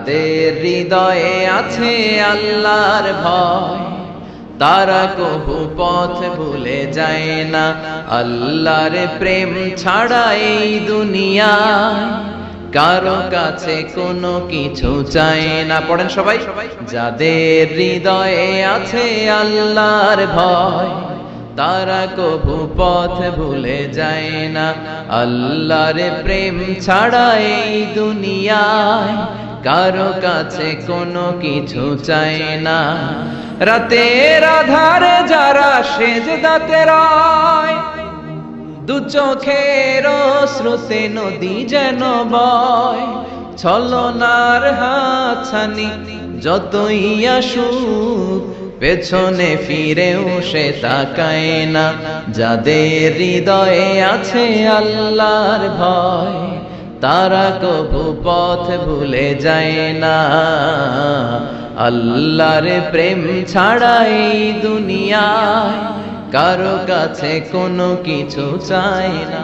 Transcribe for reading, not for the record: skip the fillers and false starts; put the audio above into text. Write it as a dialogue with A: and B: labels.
A: যাদের হৃদয়ে আছে আল্লাহর ভয়, তারা কবু পথ ভুলে যায় না। আল্লাহর প্রেম ছাড়া এই দুনিয়ায় কারো কাছে কোনো কিছু চায় না। পড়েন সবাই। যাদের হৃদয়ে আছে আল্লাহর ভয়, তারা কবু পথ ভুলে যায় না। আল্লাহর প্রেম ছাড়া এই দুনিয়ায় কারো কাছে কোনো কিছু চায় না। রাতের আধারে যারা সেজদাতে রয়, দু চোখের স্রোতে নদী যেন বয়। ছলনার হাতছানি যতই আসুক, পেছনে ফিরেও সে তাকায় না। যাদের হৃদয়ে আছে আল্লাহর ভয়, তারা কবু পথ ভুলে যায় না। আল্লাহর প্রেম ছাড়া এই দুনিয়ায় কারো কাছে কোনো কিছু চায় না।